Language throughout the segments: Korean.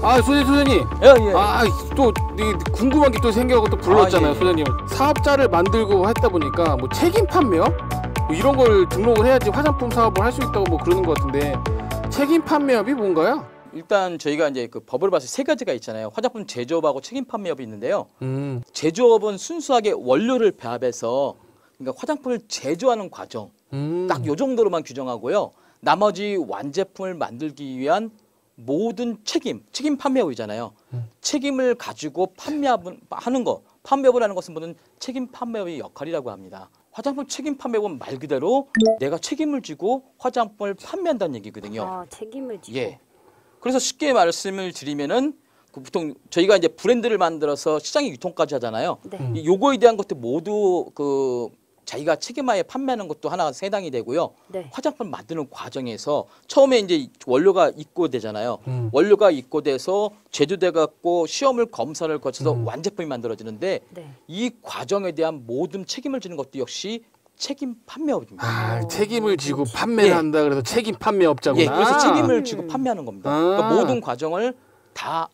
아, 소장님. 예. 아, 또 궁금한 게 또 생겨서 또 불렀잖아요, 예. 소장님. 사업자를 만들고 했다 보니까 뭐 책임 판매업? 뭐 이런 걸 등록을 해야지 화장품 사업을 할 수 있다고 뭐 그러는 것 같은데 책임 판매업이 뭔가요? 일단 저희가 이제 그 법을 봐서 세 가지가 있잖아요. 화장품 제조업하고 책임 판매업이 있는데요. 음. 제조업은 순수하게 원료를 배합해서 그러니까 화장품을 제조하는 과정 딱 요 정도로만 규정하고요. 나머지 완제품을 만들기 위한 모든 책임 판매업이잖아요. 책임을 가지고 판매하는 거, 판매업을 하는 것은 모든 책임 판매업의 역할이라고 합니다. 화장품 책임 판매업은 말 그대로 내가 책임을 지고 화장품을 판매한다는 얘기거든요. 아, 책임을 지고. 예. 그래서 쉽게 말씀을 드리면은 보통 저희가 이제 브랜드를 만들어서 시장에 유통까지 하잖아요. 네. 요거에 대한 것도 모두 그 자기가 책임하에 판매하는 것도 하나가 해당이 되고요. 네. 화장품 만드는 과정에서 처음에 이제 원료가 입고되잖아요. 원료가 입고돼서 제조돼 갖고 시험을 검사를 거쳐서 완제품이 만들어지는데 네. 이 과정에 대한 모든 책임을 지는 것도 역시 책임 판매업입니다. 아, 책임을 지고 판매를 예. 한다 그래서 책임 판매업자구나. 예, 그래서 책임을 지고 판매하는 겁니다. 아. 그러니까 모든 과정을 다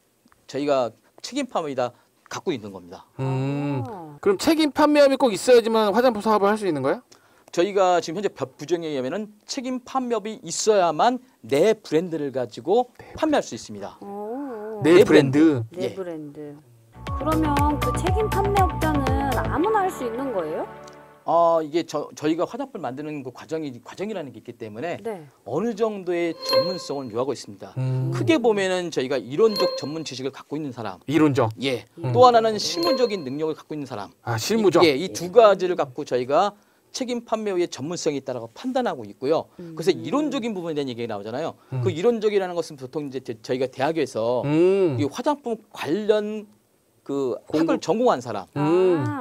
저희가 책임 판매이다 갖고 있는 겁니다. 그럼 책임 판매업이 꼭 있어야지만 화장품 사업을 할 수 있는 거야? 저희가 지금 현재 법 규정에 의하면은 책임 판매업이 있어야만 내 브랜드를 가지고 판매할 수 있습니다. 오. 내 브랜드. 내 예. 브랜드. 그러면 그 책임 판매업자는 아무나 할 수 있는 거예요? 이게 저희가 화장품을 만드는 그 과정이라는 게 있기 때문에 네. 어느 정도의 전문성을 요하고 있습니다. 크게 보면은 저희가 이론적 전문 지식을 갖고 있는 사람, 이론적. 예, 또 하나는 실무적인 능력을 갖고 있는 사람, 아, 실무적. 예, 이 두 가지를 갖고 저희가 책임 판매의 전문성이 있다라고 판단하고 있고요. 그래서 이론적인 부분에 대한 얘기가 나오잖아요. 그 이론적이라는 것은 보통 이제 저희가 대학에서 이 화장품 관련 그 학을 전공한 사람,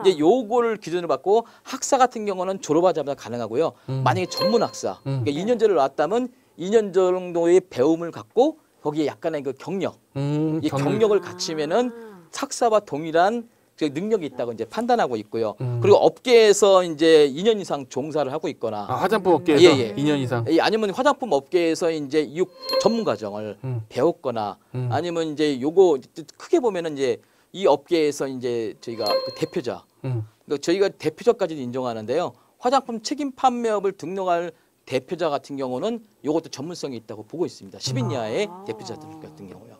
이제 요거를 기준으로 받고 학사 같은 경우는 졸업하자마자 가능하고요. 만약에 전문 학사, 그러니까 2년제를 나왔다면 2년 정도의 배움을 갖고 거기에 약간의 그 경력, 이 경력을 갖추면은 학사와 동일한 그 능력이 있다고 이제 판단하고 있고요. 그리고 업계에서 이제 2년 이상 종사를 하고 있거나, 아, 화장품 업계에서 예. 2년 이상. 아니면 화장품 업계에서 이제 이 전문 과정을 배웠거나, 아니면 이제 요거 크게 보면은 이제 이 업계에서 이제 저희가 그 대표자, 그러니까 저희가 대표자까지도 인정하는데요. 화장품 책임 판매업을 등록할 대표자 같은 경우는 이것도 전문성이 있다고 보고 있습니다. 10인 이하의 대표자들 같은 경우요.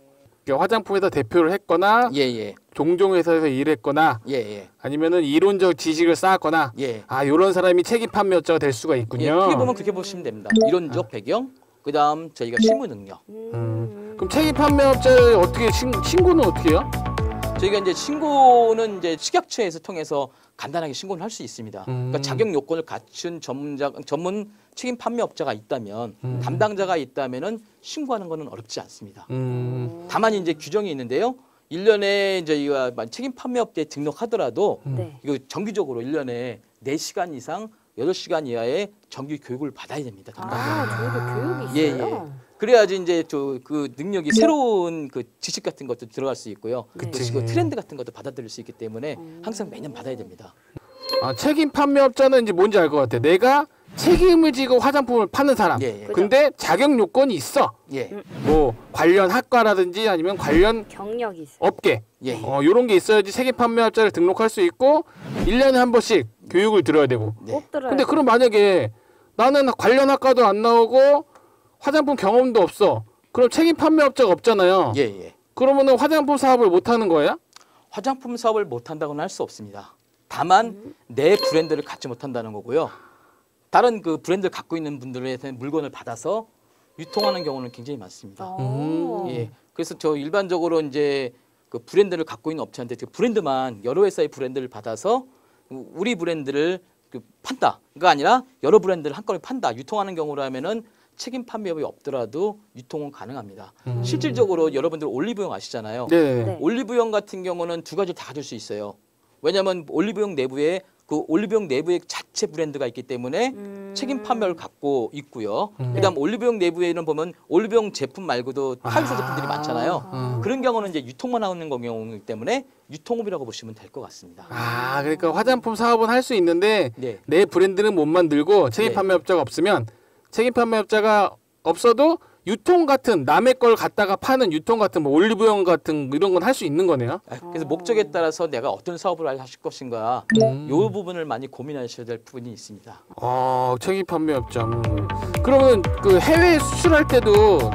그러니까 화장품에서 대표를 했거나 예. 종종 회사에서 일했거나 예. 아니면은 이론적 지식을 쌓았거나 예. 아, 요런 사람이 책임 판매업자가 될 수가 있군요. 예. 크게 보면 그렇게 보시면 됩니다. 이론적 배경, 그다음 저희가 실무 능력. 그럼 책임 판매업자를 어떻게 신고는 어떻게 해요? 저희가 이제 신고는 이제 식약처에서 통해서 간단하게 신고를 할 수 있습니다. 그러니까 자격 요건을 갖춘 전문 책임 판매업자가 있다면 담당자가 있다면은 신고하는 것은 어렵지 않습니다. 다만 이제 규정이 있는데요. 1년에 저희가 책임 판매업자에 등록하더라도 네. 이거 정기적으로 1년에 4시간 이상 8시간 이하의 정기 교육을 받아야 됩니다. 아, 저희도 교육이 있어요? 그래야지 이제 그 능력이 새로운 그 지식 같은 것도 들어갈 수 있고요. 그치. 또 트렌드 같은 것도 받아들일 수 있기 때문에 항상 매년 받아야 됩니다. 아, 책임 판매업자는 이제 뭔지 알 것 같아. 내가 책임을 지고 화장품을 파는 사람. 예. 근데 자격 요건이 있어. 예. 뭐 관련 학과라든지 아니면 관련 경력이 있어요. 업계. 예. 요런 게 있어야지 책임 판매업자를 등록할 수 있고 1년에 한 번씩 교육을 들어야 되고. 네. 꼭 들어야 근데 돼요. 그럼 만약에 나는 관련 학과도 안 나오고 화장품 경험도 없어. 그럼 책임 판매업자가 없잖아요. 예. 그러면은 화장품 사업을 못 하는 거예요? 화장품 사업을 못 한다고는 할 수 없습니다. 다만 내 브랜드를 갖지 못한다는 거고요. 다른 그 브랜드를 갖고 있는 분들의 물건을 받아서 유통하는 경우는 굉장히 많습니다. 예. 그래서 저 일반적으로 이제 그 브랜드를 갖고 있는 업체한테 그 브랜드만 여러 회사의 브랜드를 받아서 우리 브랜드를 그 판다가 아니라 여러 브랜드를 한꺼번에 판다, 유통하는 경우라면은 책임 판매업이 없더라도 유통은 가능합니다. 실질적으로 여러분들 올리브영 아시잖아요. 네. 올리브영 같은 경우는 두 가지를 다 가질 수 있어요. 왜냐하면 올리브영 내부에 그 올리브영 내부에 자체 브랜드가 있기 때문에 책임 판매를 갖고 있고요. 그다음 올리브영 내부에는 보면 올리브영 제품 말고도 타겟 제품들이 많잖아요. 그런 경우는 이제 유통만 하는 경우이기 때문에 유통업이라고 보시면 될 것 같습니다. 아, 그러니까 화장품 사업은 할 수 있는데 네. 내 브랜드는 못 만들고 책임 네. 판매업자가 없으면 책임 판매업자가 없어도 유통 같은 남의 걸 갖다가 파는 유통 같은 뭐 올리브영 같은 이런 건 할 수 있는 거네요. 그래서 목적에 따라서 내가 어떤 사업을 하실 것인가 이 부분을 많이 고민하셔야 될 부분이 있습니다. 책임 판매업장. 그러면 그 해외 수출할 때도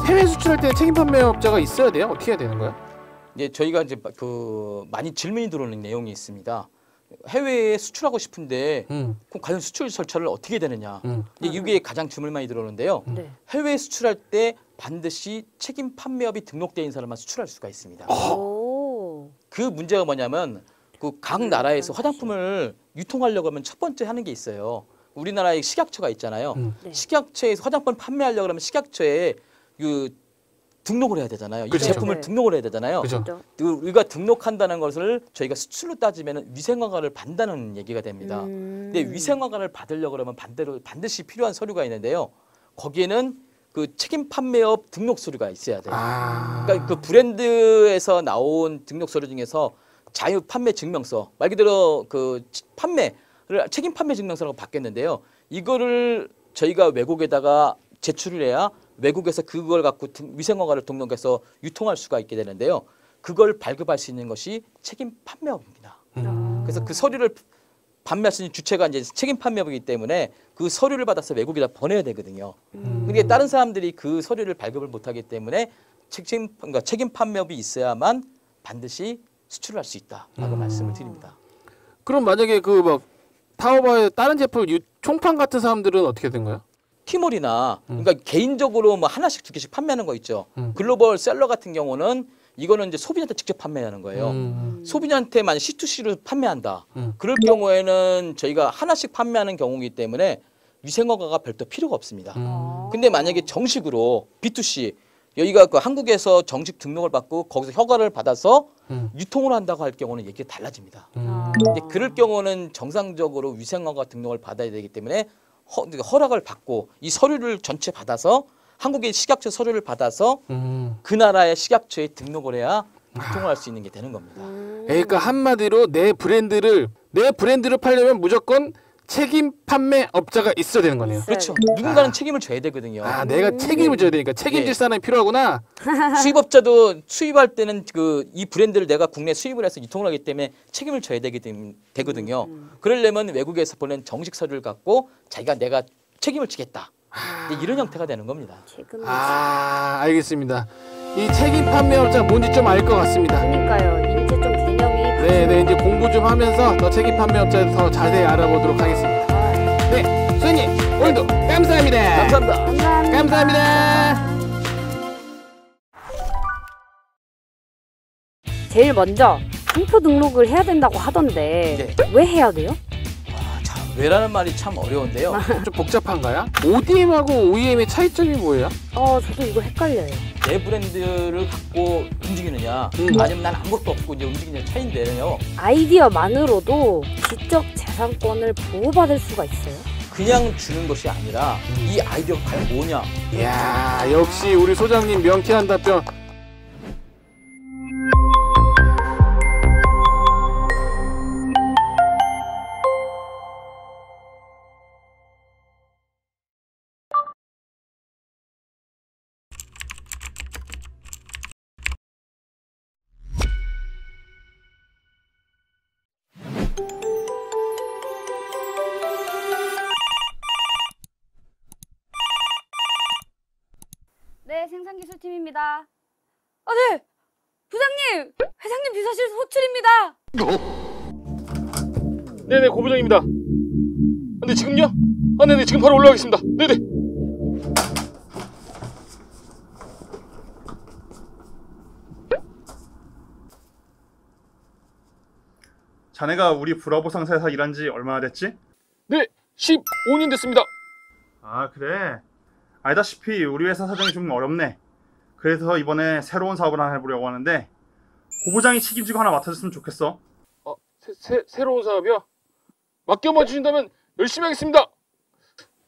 해외 수출할 때는 책임 판매업자가 있어야 돼요? 어떻게 해야 되는 거야? 이제 저희가 이제 그 많이 질문이 들어오는 내용이 있습니다. 해외에 수출하고 싶은데 그럼 과연 수출 절차를 어떻게 되느냐. 이게 가장 질문 많이 들어오는데요. 네. 해외 수출할 때 반드시 책임 판매업이 등록되어 있는 사람만 수출할 수가 있습니다. 오. 그 문제가 뭐냐면 그 각 나라에서 화장품을 유통하려고 하면 첫 번째 하는 게 있어요. 우리나라에 식약처가 있잖아요. 네. 식약처에서 화장품 판매하려고 하면 식약처에 그 등록을 해야 되잖아요. 그렇죠. 이 제품을 네. 등록을 해야 되잖아요. 그죠. 우리가 등록한다는 것을 저희가 수출로 따지면 위생허가를 받는다는 얘기가 됩니다. 근데 위생허가를 받으려고 그러면 반드시 필요한 서류가 있는데요. 거기에는 그 책임 판매업 등록 서류가 있어야 돼요. 그러니까 그 브랜드에서 나온 등록 서류 중에서 자유 판매 증명서, 말 그대로 그 판매를 책임 판매 증명서라고 바뀌었는데요. 이거를 저희가 외국에다가 제출을 해야 외국에서 그걸 갖고 위생허가를 등록해서 유통할 수가 있게 되는데요. 그걸 발급할 수 있는 것이 책임 판매업입니다. 그래서 그 서류를 판매할 수 있는 주체가 이제 책임 판매업이기 때문에 그 서류를 받아서 외국에다 보내야 되거든요. 그게 다른 사람들이 그 서류를 발급을 못하기 때문에 책임 판매업이 있어야만 반드시 수출을 할 수 있다라고 말씀을 드립니다. 그럼 만약에 그 막 타오바에 다른 제품 총판 같은 사람들은 어떻게 된 거야? 티몰이나 그러니까 개인적으로 뭐 하나씩 두 개씩 판매하는 거 있죠. 글로벌 셀러 같은 경우는 이거는 이제 소비자한테 직접 판매하는 거예요. 소비자한테 만약 C2C로 판매한다. 그럴 경우에는 저희가 하나씩 판매하는 경우이기 때문에 위생허가가 별도 필요가 없습니다. 근데 만약에 정식으로 B2C 여기가 그 한국에서 정식 등록을 받고 거기서 허가를 받아서 유통을 한다고 할 경우는 얘기가 달라집니다. 근데 그럴 경우는 정상적으로 위생허가 등록을 받아야 되기 때문에 허락을 받고 이 서류를 전체 받아서 한국의 식약처 서류를 받아서 그 나라의 식약처에 등록을 해야 유통을 할 수 있는 게 되는 겁니다. 그러니까 한마디로 내 브랜드를 팔려면 무조건 책임 판매업자가 있어야 되는 거네요. 그렇죠. 누군가는 책임을 져야 되거든요. 내가 책임을 져야 되니까 책임질 예. 사람이 필요하구나. 수입업자도 수입할 때는 이 브랜드를 내가 국내 수입을 해서 유통을 하기 때문에 책임을 져야 되거든요. 그러려면 외국에서 보낸 정식 서류를 갖고 내가 책임을 지겠다. 이런 형태가 되는 겁니다. 알겠습니다. 이 책임 판매업자 뭔지 좀 알 것 같습니다. 그러니까요. 이제 좀 개념이 네, 이제 공부 좀 하면서 더 책임 판매업자에 더 자세히 알아보도록 하겠습니다. 네, 선생님 오늘도 감사합니다. 감사합니다. 감사합니다. 제일 먼저 상표 등록을 해야 된다고 하던데 왜 해야 돼요? 왜라는 말이 참 어려운데요. 좀 복잡한가요? ODM하고 OEM의 차이점이 뭐예요? 저도 이거 헷갈려요. 내 브랜드를 갖고 움직이느냐 아니면 난 아무것도 없고 이제 움직이느냐 차이인데요. 아이디어만으로도 지적 재산권을 보호받을 수가 있어요? 그냥 주는 것이 아니라 이 아이디어가 과연 뭐냐. 이야, 역시 우리 소장님 명쾌한 답변. 네, 생산기술팀입니다. 네! 부장님! 회장님 비서실 호출입니다! 네네, 고부장입니다. 근데 지금요? 네네, 지금 바로 올라가겠습니다. 네네. 자네가 우리 브라보 상사에서 일한 지 얼마나 됐지? 네, 15년 됐습니다. 아, 그래. 알다시피 우리 회사 사정이 좀 어렵네. 그래서 이번에 새로운 사업을 하나 해보려고 하는데 고부장이 책임지고 하나 맡아줬으면 좋겠어. 새로운 사업이요? 맡겨봐 주신다면 열심히 하겠습니다.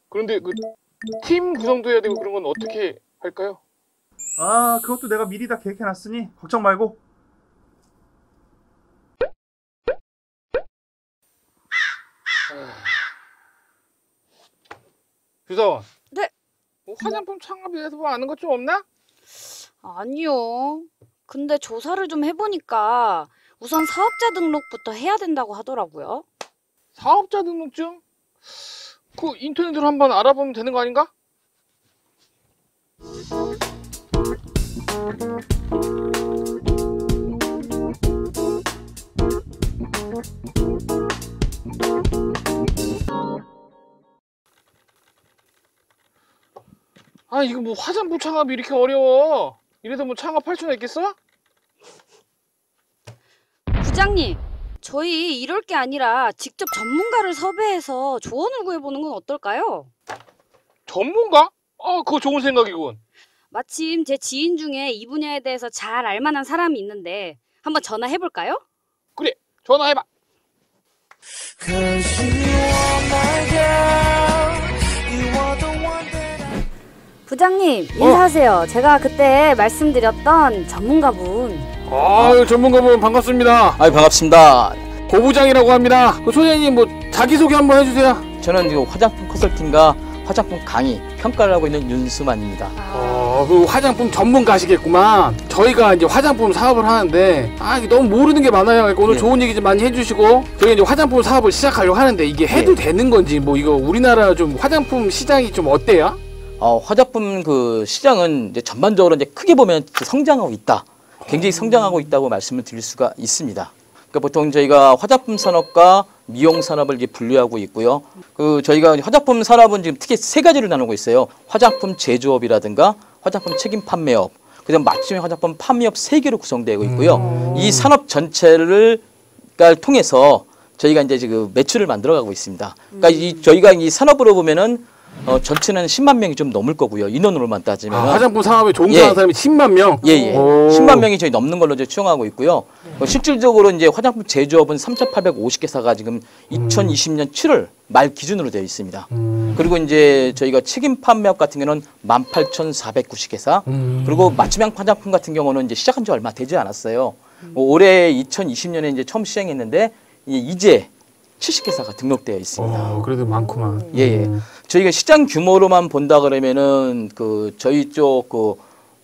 그런데 그 팀 구성도 해야 되고 그런 건 어떻게 할까요? 아, 그것도 내가 미리 다 계획해놨으니 걱정 말고. 규사원. 네. 뭐 화장품 창업에 대해서 뭐 아는 것 좀 없나? 아니요. 근데 조사를 좀 해보니까 우선 사업자 등록부터 해야 된다고 하더라고요. 사업자 등록증? 그 인터넷으로 한번 알아보면 되는 거 아닌가? 아 이거 뭐 화장품 창업이 이렇게 어려워. 이래도 뭐 창업할 수나 있겠어? 부장님, 저희 이럴 게 아니라 직접 전문가를 섭외해서 조언을 구해보는 건 어떨까요? 전문가? 그거 좋은 생각이군. 마침 제 지인 중에 이 분야에 대해서 잘 알만한 사람이 있는데 한번 전화해볼까요? 그래, 전화해봐. 부장님, 인사하세요. 제가 그때 말씀드렸던 전문가분. 아유, 전문가분 반갑습니다. 아유, 반갑습니다. 고부장이라고 합니다. 그 소장님 뭐 자기소개 한번 해주세요. 저는 이 화장품 컨설팅과 화장품 강의, 평가를 하고 있는 윤수만입니다. 그 화장품 전문가시겠구만. 저희가 이제 화장품 사업을 하는데 이게 너무 모르는 게 많아요. 그러니까 오늘 예. 좋은 얘기 좀 많이 해주시고 저희가 이제 화장품 사업을 시작하려고 하는데 이게 해도 예. 되는 건지 뭐 이거 우리나라 좀 화장품 시장이 좀 어때요? 화장품 그 시장은 이제 전반적으로 이제 크게 보면 성장하고 있다. 굉장히 성장하고 있다고 말씀을 드릴 수가 있습니다. 그러니까 보통 저희가 화장품 산업과 미용 산업을 이제 분류하고 있고요. 그 저희가 화장품 산업은 지금 특히 세 가지를 나누고 있어요. 화장품 제조업이라든가 화장품 책임 판매업, 그다음 맞춤형 화장품 판매업 세 개로 구성되고 있고요. 이 산업 전체를 통해서 저희가 이제 지금 매출을 만들어가고 있습니다. 그러니까 저희가 이 산업으로 보면은 전체는 10만 명이 좀 넘을 거고요. 인원으로만 따지면. 화장품 사업에 종사하는 예. 사람이 10만 명? 예. 오. 10만 명이 저희 넘는 걸로 이제 추정하고 있고요. 실질적으로 이제 화장품 제조업은 3,850개사가 지금 2020년 7월 말 기준으로 되어 있습니다. 그리고 이제 저희가 책임 판매업 같은 경우는 18,490개사. 그리고 맞춤형 화장품 같은 경우는 이제 시작한 지 얼마 되지 않았어요. 올해 2020년에 이제 처음 시행했는데 이제 70개사가 등록되어 있습니다. 그래도 많구만. 예. 저희가 시장 규모로만 본다 그러면은 그 저희 쪽 그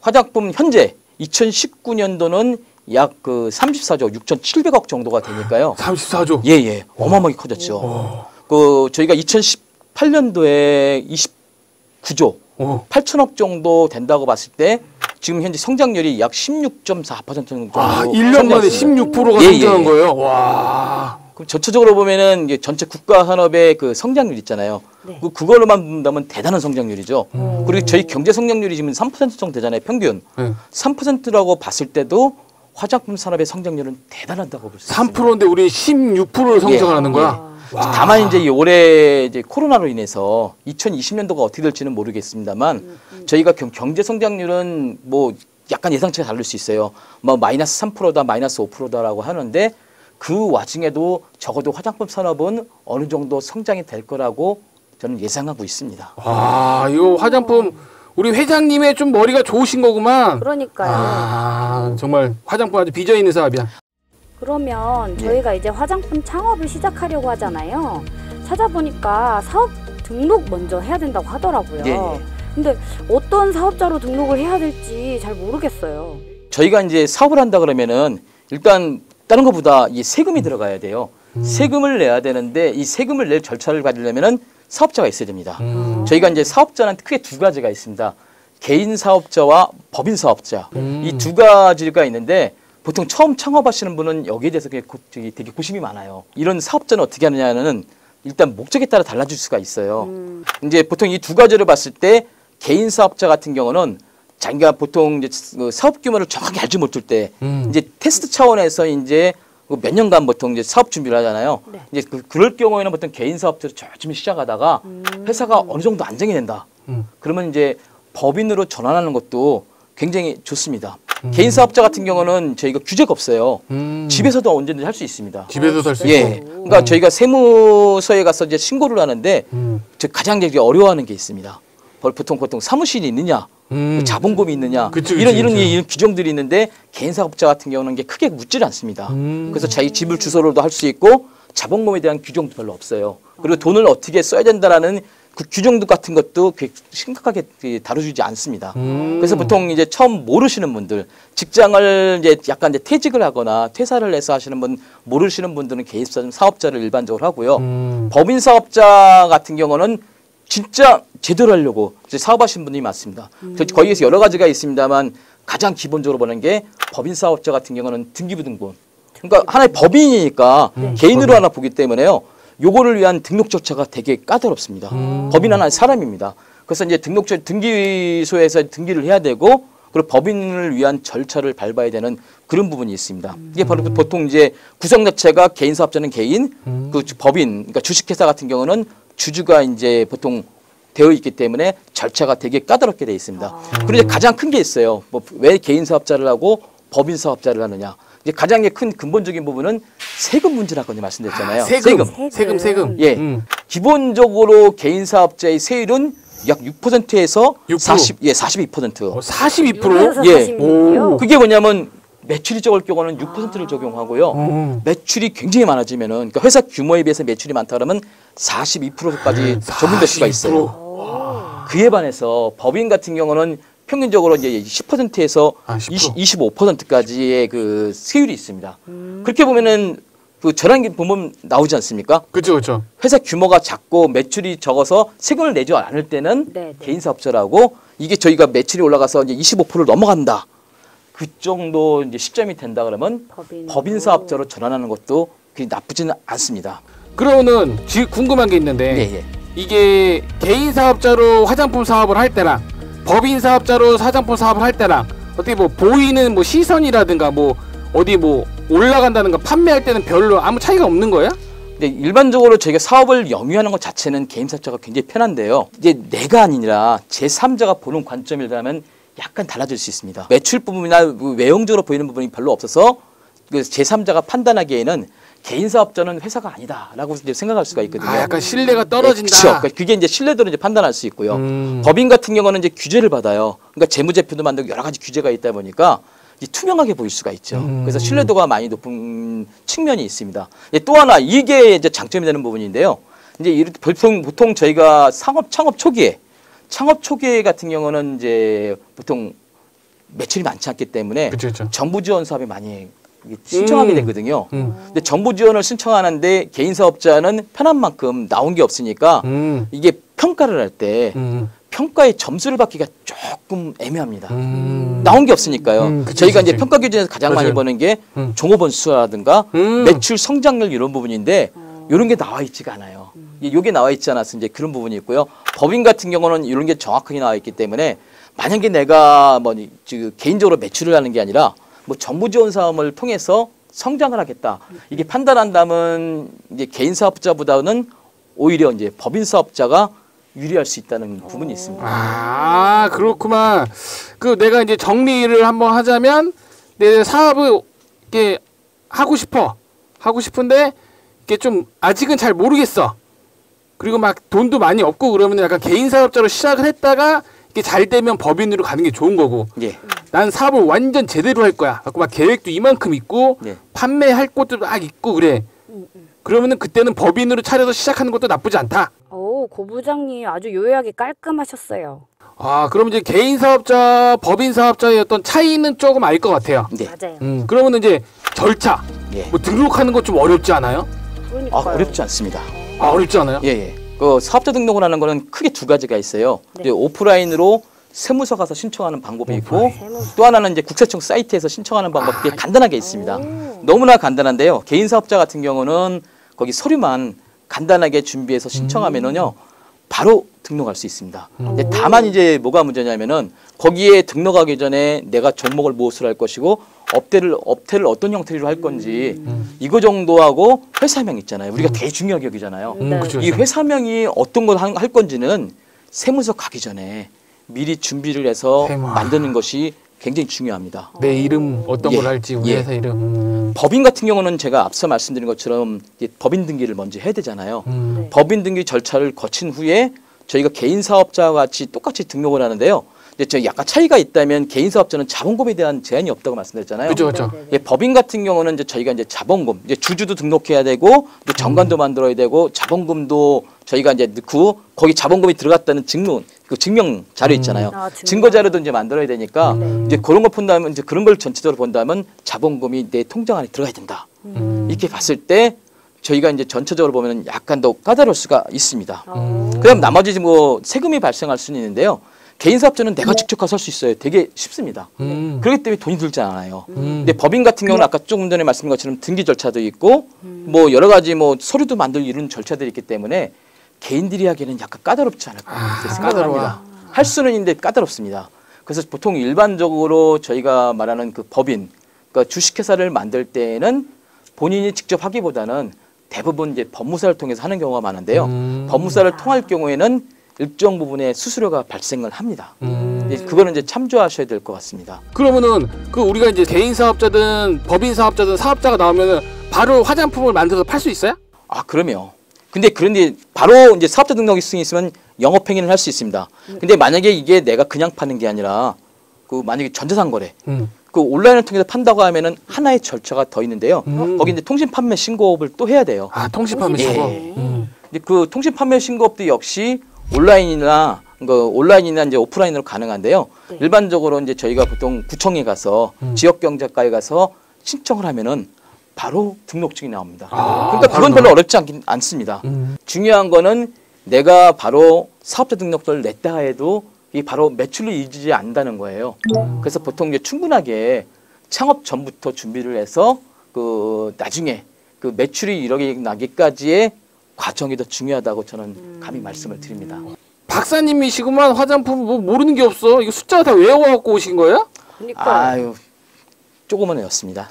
화장품 현재 2019년도는 약 그 34조 6,700억 정도가 되니까요. 34조? 예. 어마어마하게 커졌죠. 그 저희가 2018년도에 29조 8천억 정도 된다고 봤을 때 지금 현재 성장률이 약 16.4% 정도. 1년 만에 16%가 예, 성장한 예. 거예요? 와. 그럼 전체적으로 보면은 이게 전체 국가 산업의 그 성장률 있잖아요. 네. 그걸로만 본다면 대단한 성장률이죠. 그리고 저희 경제 성장률이 지금 3% 정도 되잖아요. 평균. 네. 3%라고 봤을 때도 화장품 산업의 성장률은 대단하다고 볼 수 있습니다. 3%인데 우리 16%를 성장하는 거야? 다만 이제 올해 이제 코로나로 인해서 2020년도가 어떻게 될지는 모르겠습니다만 저희가 경제 성장률은 뭐 약간 예상치가 다를 수 있어요. 뭐 마이너스 3%다, 마이너스 5%다라고 하는데 그 와중에도 적어도 화장품 산업은 어느 정도 성장이 될 거라고 저는 예상하고 있습니다. 이거 화장품 우리 회장님의 좀 머리가 좋으신 거구만. 그러니까요. 정말 화장품 아주 비전 있는 사업이야. 그러면 저희가 이제 화장품 창업을 시작하려고 하잖아요. 찾아보니까 사업 등록 먼저 해야 된다고 하더라고요. 예. 근데 어떤 사업자로 등록을 해야 될지 잘 모르겠어요. 저희가 이제 사업을 한다 그러면은 일단 다른 것보다 이 세금이 들어가야 돼요. 세금을 내야 되는데 이 세금을 낼 절차를 받으려면은 사업자가 있어야 됩니다. 저희가 이제 사업자는 크게 두 가지가 있습니다. 개인 사업자와 법인 사업자. 이 두 가지가 있는데 보통 처음 창업하시는 분은 여기에 대해서 되게 고심이 많아요. 이런 사업자는 어떻게 하느냐는 일단 목적에 따라 달라질 수가 있어요. 이제 보통 이 두 가지를 봤을 때 개인 사업자 같은 경우는 자기가 보통 이제 그 사업 규모를 정확히 알지 못할 때 이제 테스트 차원에서 이제 몇 년간 보통 이제 사업 준비를 하잖아요. 네. 이제 그럴 경우에는 보통 개인 사업자로 열심히 시작하다가 회사가 어느 정도 안정이 된다. 그러면 이제 법인으로 전환하는 것도 굉장히 좋습니다. 개인 사업자 같은 경우는 저희가 규제가 없어요. 집에서도 언제든지 할 수 있습니다. 집에서 살 수 있고. 예. 그러니까 저희가 세무서에 가서 이제 신고를 하는데 가장 되게 어려워하는 게 있습니다. 보통 사무실이 있느냐, 자본금이 있느냐, 그치, 이런 규정들이 있는데 개인 사업자 같은 경우는 게 크게 묻질 않습니다. 그래서 자기 집을 주소로도 할 수 있고 자본금에 대한 규정도 별로 없어요. 그리고 돈을 어떻게 써야 된다라는 그 규정도 같은 것도 심각하게 다뤄주지 않습니다. 그래서 보통 이제 처음 모르시는 분들, 직장을 이제 약간 이제 퇴직을 하거나 퇴사를 해서 하시는 분, 모르시는 분들은 개인 사업자를 일반적으로 하고요. 법인 사업자 같은 경우는 진짜 제대로 하려고 이제 사업하시는 분들이 많습니다. 거기에서 여러 가지가 있습니다만 가장 기본적으로 보는 게 법인 사업자 같은 경우는 등기부등본. 그러니까 하나의 법인이니까 개인으로 하나 보기 때문에요. 요거를 위한 등록 절차가 되게 까다롭습니다. 법인 하나의 사람입니다. 그래서 이제 등기소에서 등기를 해야 되고 그리고 법인을 위한 절차를 밟아야 되는 그런 부분이 있습니다. 이게 바로 보통 이제 구성 자체가 개인 사업자는 개인, 그 법인, 그러니까 주식회사 같은 경우는 주주가 이제 보통 되어 있기 때문에 절차가 되게 까다롭게 되어 있습니다. 그런데 가장 큰 게 있어요. 뭐 왜 개인 사업자를 하고 법인 사업자를 하느냐. 이제 가장 큰 근본적인 부분은 세금 문제라고 말씀드렸잖아요. 세금. 예. 기본적으로 개인 사업자의 세율은 약 6%에서 6%? 42%. 42%? 예. 오. 그게 뭐냐면 매출이 적을 경우는 6%를 적용하고요. 매출이 굉장히 많아지면은 그러니까 회사 규모에 비해서 매출이 많다 그러면 42%까지 적용될 수가 있어요. 그에 반해서 법인 같은 경우는 평균적으로 이제 10%에서 25%까지의 그 세율이 있습니다. 그렇게 보면은 그 저랑 보면 나오지 않습니까? 그렇죠. 회사 규모가 작고 매출이 적어서 세금을 내지 않을 때는 개인 사업자라고 이게 저희가 매출이 올라가서 이제 25%를 넘어간다. 그 정도 이제 시점이 된다 그러면 법인 사업자로 전환하는 것도 그리 나쁘지는 않습니다. 그러면은 궁금한 게 있는데 이게 개인 사업자로 화장품 사업을 할 때랑 법인 사업자로 화장품 사업을 할 때랑 어떻게 뭐 보이는 뭐 시선이라든가 뭐 어디 뭐 올라간다든가 판매할 때는 별로 아무 차이가 없는 거예요? 네, 일반적으로 저희가 사업을 영위하는 것 자체는 개인 사업자가 굉장히 편한데요. 이제 내가 아니라 제3자가 보는 관점이라면 약간 달라질 수 있습니다. 매출 부분이나 외형적으로 보이는 부분이 별로 없어서 그 제3자가 판단하기에는 개인 사업자는 회사가 아니다라고 이제 생각할 수가 있거든요. 약간 신뢰가 떨어진다. 네, 그렇죠. 그게 이제 신뢰도를 이제 판단할 수 있고요. 법인 같은 경우는 이제 규제를 받아요. 그러니까 재무제표도 만들고 여러 가지 규제가 있다 보니까 투명하게 보일 수가 있죠. 그래서 신뢰도가 많이 높은 측면이 있습니다. 또 하나 이게 이제 장점이 되는 부분인데요. 이제 보통 저희가 창업 초기에 같은 경우는 이제 보통 매출이 많지 않기 때문에 그쵸. 정부 지원 사업에 많이 신청하게 되거든요. 근데 정부 지원을 신청하는데 개인 사업자는 편한 만큼 나온 게 없으니까 이게 평가를 할 때 평가의 점수를 받기가 조금 애매합니다. 나온 게 없으니까요. 저희가 이제 평가 기준에서 가장 많이 보는 게 종업원 수라든가 매출 성장률 이런 부분인데 이런 게 나와 있지가 않아요. 이게 나와 있지 않아서 이제 그런 부분이 있고요. 법인 같은 경우는 이런 게 정확하게 나와 있기 때문에 만약에 내가 뭐 개인적으로 매출을 하는 게 아니라 뭐 정부 지원 사업을 통해서 성장을 하겠다. 이게 판단한다면 이제 개인 사업자보다는 오히려 이제 법인 사업자가 유리할 수 있다는 부분이 있습니다. 아, 그렇구만. 그 내가 이제 정리를 한번 하자면 내 사업을 이렇게 하고 싶은데 이게 좀 아직은 잘 모르겠어. 그리고 막 돈도 많이 없고 그러면 약간 개인 사업자로 시작을 했다가 이게 잘 되면 법인으로 가는 게 좋은 거고. 예. 난 사업을 완전 제대로 할 거야. 갖고 막 계획도 이만큼 있고 판매할 곳도 막 있고 그래. 그러면은 그때는 법인으로 차려서 시작하는 것도 나쁘지 않다. 오, 고 부장님 아주 요약이 깔끔하셨어요. 아, 그럼 이제 개인 사업자, 법인 사업자의 어떤 차이는 조금 알 것 같아요. 네. 맞아요. 그러면은 이제 절차, 예. 뭐 등록하는 거 좀 어렵지 않아요? 그러니까요. 어렵지 않습니다. 아, 어렵지 않아요? 예. 그 사업자 등록을 하는 거는 크게 두 가지가 있어요. 네. 이제 오프라인으로 세무서 가서 신청하는 방법이 있고 세무서. 또 하나는 이제 국세청 사이트에서 신청하는 방법 이 간단하게 있습니다. 오. 너무나 간단한데요. 개인 사업자 같은 경우는 거기 서류만 간단하게 준비해서 신청하면은요 바로 등록할 수 있습니다. 근데 다만 이제 뭐가 문제냐면은 거기에 등록하기 전에 내가 종목을 무엇으로 할 것이고 업태를 어떤 형태로 할 건지 이거 정도하고 회사명 있잖아요. 우리가 되게 중요하게 여기잖아요. 그쵸, 이 그쵸. 회사명이 어떤 걸 할 건지는 세무서 가기 전에 미리 준비를 해서 세무. 만드는 것이 굉장히 중요합니다. 내 이름 어떤 예. 걸 할지 우리 예. 회사 이름. 법인 같은 경우는 제가 앞서 말씀드린 것처럼 이제 법인 등기를 먼저 해야 되잖아요. 네. 법인 등기 절차를 거친 후에 저희가 개인 사업자와 같이 똑같이 등록을 하는데요. 근데 저 약간 차이가 있다면 개인 사업자는 자본금에 대한 제한이 없다고 말씀드렸잖아요. 그렇죠, 그렇죠. 네네네. 예, 법인 같은 경우는 이제 저희가 이제 자본금, 이제 주주도 등록해야 되고, 또 정관도 만들어야 되고, 자본금도 저희가 이제 넣고, 거기 자본금이 들어갔다는 증명 자료 있잖아요. 증거 자료도 이제 만들어야 되니까, 이제 그런 걸 본다면, 이제 그런 걸 전체적으로 본다면 자본금이 내 통장 안에 들어가야 된다. 이렇게 봤을 때, 저희가 이제 전체적으로 보면 약간 더 까다로울 수가 있습니다. 그럼 나머지 뭐 세금이 발생할 수는 있는데요. 개인 사업자는 내가 직접 가서 할 수 있어요. 되게 쉽습니다. 그렇기 때문에 돈이 들지 않아요. 근데 법인 같은 경우는 아까 조금 전에 말씀드린 것처럼 등기 절차도 있고 뭐 여러 가지 뭐 서류도 만들 이런 절차들이 있기 때문에 개인들이 하기에는 약간 까다롭지 않을까 생각합니다. 할 수는 있는데 까다롭습니다. 그래서 보통 일반적으로 저희가 말하는 그 법인, 그러니까 주식회사를 만들 때에는 본인이 직접 하기보다는 대부분 이제 법무사를 통해서 하는 경우가 많은데요. 법무사를 통할 경우에는 일정 부분의 수수료가 발생을 합니다. 그거는 이제 참조하셔야 될 것 같습니다. 그러면은 그 우리가 이제 개인 사업자든 법인 사업자든 사업자가 나오면은 바로 화장품을 만들어서 팔 수 있어요? 아, 그럼요. 그런데 바로 이제 사업자 등록이 있으면 영업행위를 할 수 있습니다. 근데 만약에 이게 내가 그냥 파는 게 아니라 그 만약에 전자상 거래, 그 온라인을 통해서 판다고 하면은 하나의 절차가 더 있는데요. 거기 이제 통신 판매 신고업을 또 해야 돼요. 아, 통신 판매 신고. 근데 그 통신 판매 신고업도 역시 온라인이나 이제 오프라인으로 가능한데요. 일반적으로 이제 저희가 보통 구청에 가서 지역 경제과에 가서 신청을 하면은 바로 등록증이 나옵니다. 그러니까 그건 별로 어렵지 않습니다. 중요한 거는 내가 바로 사업자 등록서를 냈다 해도 이 바로 매출이 이루어지지 않는다는 거예요. 그래서 보통 이제 충분하게 창업 전부터 준비를 해서 그 나중에 그 매출이 일어나기까지의 과정이 더 중요하다고 저는 감히 말씀을 드립니다. 박사님이시구만. 화장품 뭐 모르는 게 없어. 이거 숫자 다 외워갖고 오신 거예요? 그러니까 아유, 조금은 외웠습니다.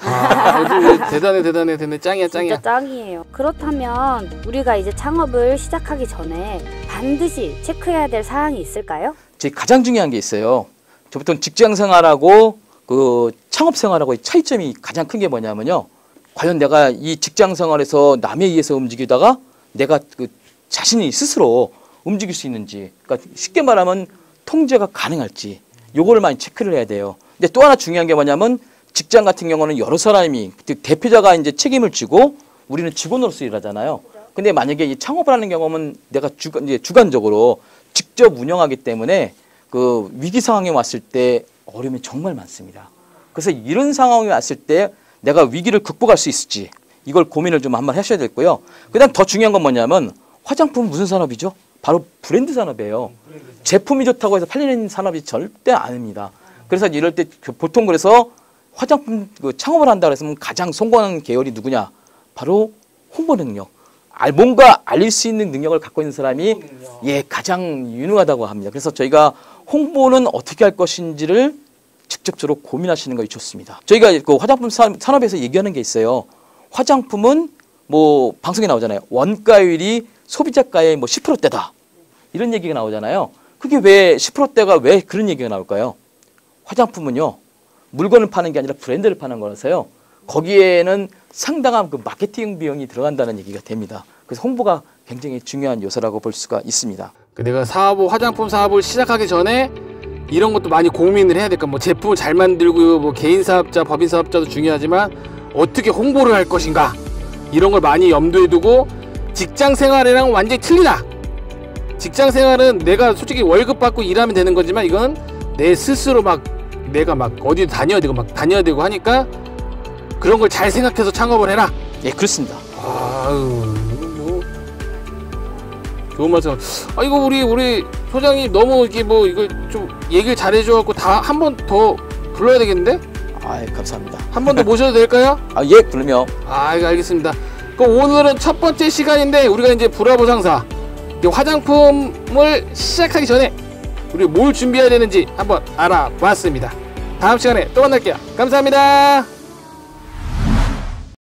대단해. 짱이야. 진짜 짱이에요. 그렇다면 우리가 이제 창업을 시작하기 전에 반드시 체크해야 될 사항이 있을까요? 제 가장 중요한 게 있어요. 저 보통 직장 생활하고 그 창업 생활하고의 차이점이 가장 큰 게 뭐냐면요. 과연 내가 이 직장 생활에서 남에 의해서 움직이다가 내가 그 자신이 스스로 움직일 수 있는지, 그러니까 쉽게 말하면 통제가 가능할지, 요거를 많이 체크를 해야 돼요. 근데 또 하나 중요한 게 뭐냐면 직장 같은 경우는 여러 사람이 대표자가 이제 책임을 지고 우리는 직원으로서 일하잖아요. 근데 만약에 이 창업을 하는 경우는 내가 이제 주관적으로 직접 운영하기 때문에 그 위기 상황에 왔을 때 어려움이 정말 많습니다. 그래서 이런 상황이 왔을 때 내가 위기를 극복할 수 있을지 이걸 고민을 좀 한번 하셔야 되고요. 그다음 더 중요한 건 뭐냐면 화장품은 무슨 산업이죠? 바로 브랜드 산업이에요. 제품이 좋다고 해서 팔리는 산업이 절대 아닙니다. 그래서 이럴 때 보통 그래서 화장품 그 창업을 한다 그랬으면 가장 성공하는 계열이 누구냐? 바로 홍보 능력. 뭔가 알릴 수 있는 능력을 갖고 있는 사람이 가장 유능하다고 합니다. 그래서 저희가 홍보는 어떻게 할 것인지를 직접적으로 고민하시는 것이 좋습니다. 저희가 그 화장품 산업에서 얘기하는 게 있어요. 화장품은 뭐 방송에 나오잖아요. 원가율이 소비자가의 뭐 10%대다. 이런 얘기가 나오잖아요. 그게 왜 10%대가 왜 그런 얘기가 나올까요? 화장품은요. 물건을 파는 게 아니라 브랜드를 파는 거라서요. 거기에는 상당한 그 마케팅 비용이 들어간다는 얘기가 됩니다. 그래서 홍보가 굉장히 중요한 요소라고 볼 수가 있습니다. 내가 화장품 사업을 시작하기 전에 이런 것도 많이 고민을 해야 될까. 뭐 제품을 잘 만들고 뭐 개인 사업자, 법인 사업자도 중요하지만 어떻게 홍보를 할 것인가 이런 걸 많이 염두에 두고 직장 생활이랑 완전히 틀리다. 직장 생활은 내가 솔직히 월급 받고 일하면 되는 거지만 이건 내 스스로 내가 어디 다녀야 되고 하니까 그런 걸 잘 생각해서 창업을 해라. 예, 그렇습니다. 아유, 뭐 좋은 말씀. 이거 우리 소장님 너무 이게 뭐 이걸 좀 얘기를 잘해줘갖고 다 한 번 더 불러야 되겠는데? 감사합니다. 한 번 더 모셔도 될까요? 예, 그럼요. 알겠습니다. 그럼 오늘은 첫 번째 시간인데 우리가 이제 브라보 상사 화장품을 시작하기 전에 우리 뭘 준비해야 되는지 한번 알아봤습니다. 다음 시간에 또 만날게요. 감사합니다.